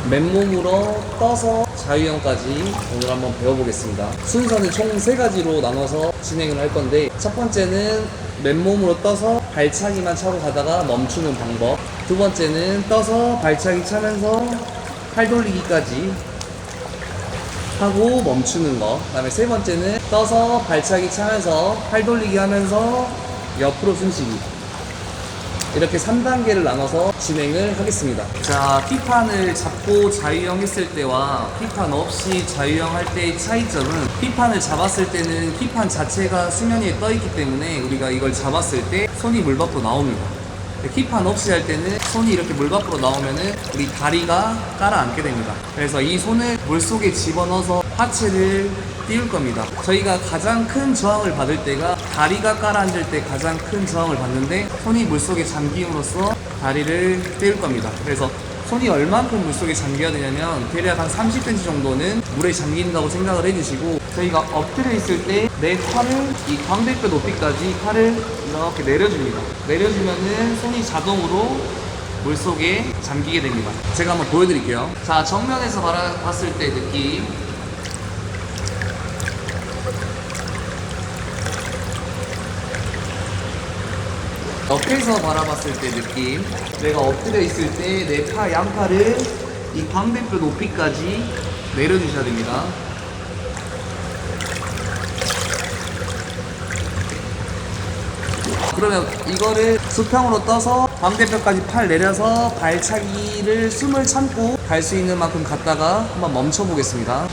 맨몸으로 떠서 자유형까지 오늘 한번 배워보겠습니다. 순서는 총 3가지로 나눠서 진행을 할 건데, 첫 번째는 맨몸으로 떠서 발차기만 차고 가다가 멈추는 방법, 두 번째는 떠서 발차기 차면서 팔 돌리기까지 하고 멈추는 거, 그 다음에 세 번째는 떠서 발차기 차면서 팔 돌리기 하면서 옆으로 숨쉬기. 이렇게 3단계를 나눠서 진행을 하겠습니다. 자, P판을 잡고 자유형 했을 때와 P판 없이 자유형 할 때의 차이점은, P판을 잡았을 때는 P판 자체가 수면 위에 떠 있기 때문에 우리가 이걸 잡았을 때 손이 물 밖으로 나옵니다. P판 없이 할 때는 손이 이렇게 물 밖으로 나오면은 우리 다리가 깔아앉게 됩니다. 그래서 이 손을 물 속에 집어넣어서 하체를 띄울 겁니다. 저희가 가장 큰 저항을 받을 때가 다리가 깔아앉을 때 가장 큰 저항을 받는데, 손이 물속에 잠김으로써 다리를 띄울 겁니다. 그래서 손이 얼만큼 물속에 잠겨야 되냐면 대략 한 30cm 정도는 물에 잠긴다고 생각을 해주시고, 저희가 엎드려 있을 때 내 팔을 이 광대뼈 높이까지 팔을 이렇게 내려줍니다. 내려주면은 손이 자동으로 물속에 잠기게 됩니다. 제가 한번 보여드릴게요. 자, 정면에서 봤을 때 느낌. 옆에서 바라봤을 때 느낌. 내가 엎드려 있을 때 내 양팔을 이 광대뼈 높이까지 내려주셔야 됩니다. 그러면 이거를 수평으로 떠서 광대뼈까지 팔 내려서 발차기를 숨을 참고 갈 수 있는 만큼 갔다가 한번 멈춰 보겠습니다.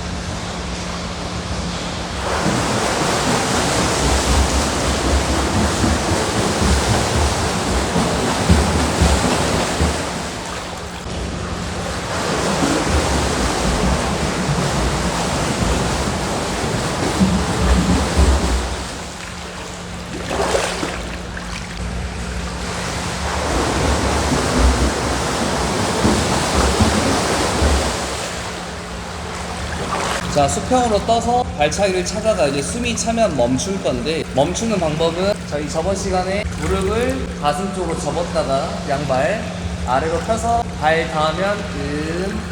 자, 수평으로 떠서 발차기를 찾아가 이제 숨이 차면 멈출 건데, 멈추는 방법은 저희 저번 시간에 무릎을 가슴 쪽으로 접었다가 양발 아래로 펴서 발 닿으면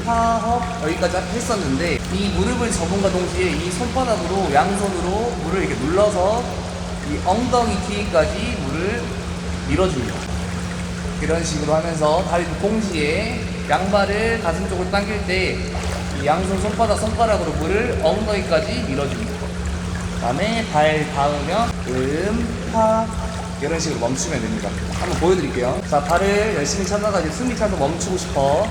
파, 헙 여기까지 했었는데, 이 무릎을 접은과 동시에 이 손바닥으로 양손으로 물을 이렇게 눌러서 이 엉덩이 뒤까지 물을 밀어줍니다. 이런 식으로 하면서 다리 동시에 양발을 가슴 쪽으로 당길 때 이 양손 손가락으로 물을 엉덩이까지 밀어줍니다. 그 다음에 발 닿으면 파 이런 식으로 멈추면 됩니다. 한번 보여드릴게요. 자, 발을 열심히 찾아가 이제 숨이 차서 멈추고 싶어.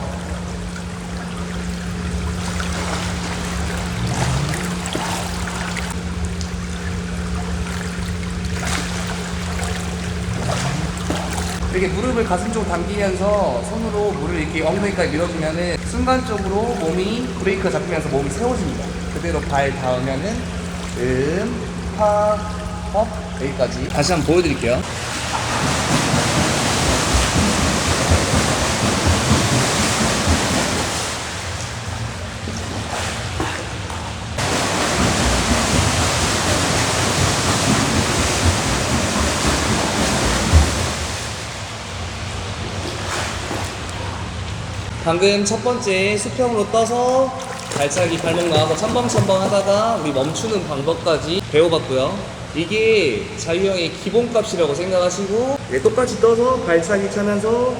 이렇게 무릎을 가슴 쪽으로 당기면서 손으로 물을 이렇게 엉덩이까지 밀어주면은 순간적으로 몸이 브레이크가 잡히면서 몸이 세워집니다. 그대로 발 닿으면은 파, 헙 여기까지. 다시 한번 보여드릴게요. 방금 첫 번째 수평으로 떠서 발차기 발목 나와서 첨벙첨벙 하다가 우리 멈추는 방법까지 배워봤고요. 이게 자유형의 기본값이라고 생각하시고, 똑같이 떠서 발차기 차면서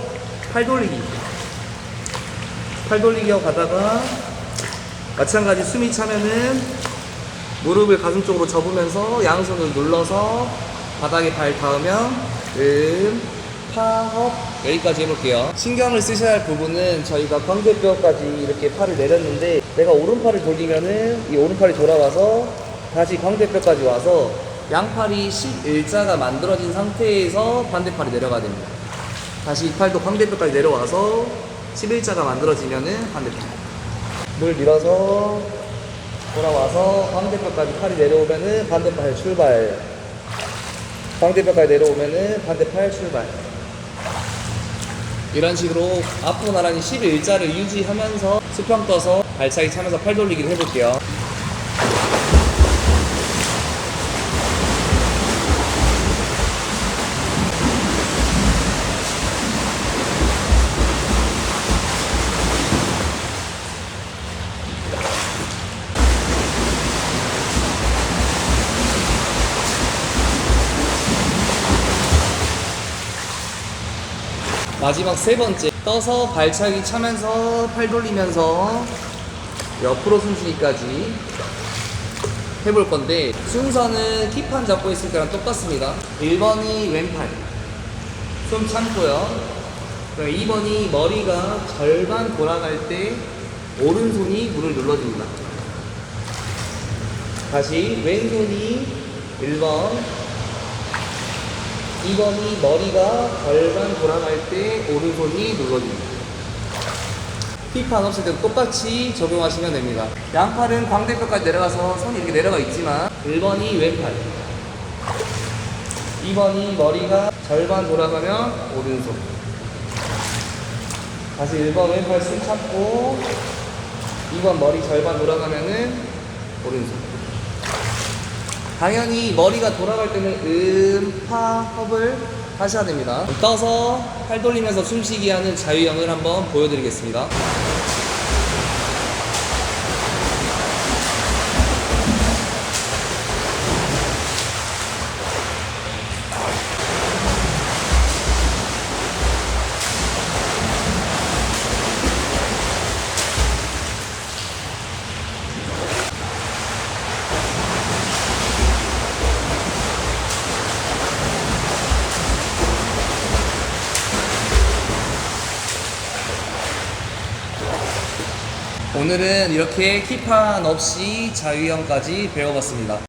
팔 돌리기 하고 가다가 마찬가지 숨이 차면은 무릎을 가슴 쪽으로 접으면서 양손을 눌러서 바닥에 발 닿으면 파, 헙 여기까지 해볼게요. 신경을 쓰셔야 할 부분은, 저희가 광대뼈까지 이렇게 팔을 내렸는데 내가 오른팔을 돌리면은 이 오른팔이 돌아와서 다시 광대뼈까지 와서 양팔이 11자가 만들어진 상태에서 반대팔이 내려가야 됩니다. 다시 이 팔도 광대뼈까지 내려와서 11자가 만들어지면은 반대팔 물 밀어서 돌아와서 광대뼈까지 팔이 내려오면은 반대팔 출발, 광대뼈까지 내려오면은 반대팔 출발. 이런 식으로 앞으로 나란히 11자를 유지하면서 수평 떠서 발차기 차면서 팔 돌리기를 해볼게요. 마지막 세 번째. 떠서 발차기 차면서 팔 돌리면서 옆으로 숨쉬기까지 해볼 건데, 순서는 킥판 잡고 있을 때랑 똑같습니다. 1번이 왼팔 숨 참고요. 2번이 머리가 절반 돌아갈 때 오른손이 물을 눌러줍니다. 다시 왼손이 1번, 2번이 머리가 절반 돌아갈 때 오른손이 눌러줍니다. 힙판 없을 때도 똑같이 적용하시면 됩니다. 양팔은 광대뼈까지 내려가서 손이 이렇게 내려가 있지만 1번이 왼팔, 2번이 머리가 절반 돌아가면 오른손, 다시 1번 왼팔 숨 참고 2번 머리 절반 돌아가면은 오른손. 당연히 머리가 돌아갈 때는 파, 허블 하셔야 됩니다. 떠서 팔 돌리면서 숨쉬기 하는 자유형을 한번 보여드리겠습니다. 오늘은 이렇게 킥판 없이 자유형까지 배워봤습니다.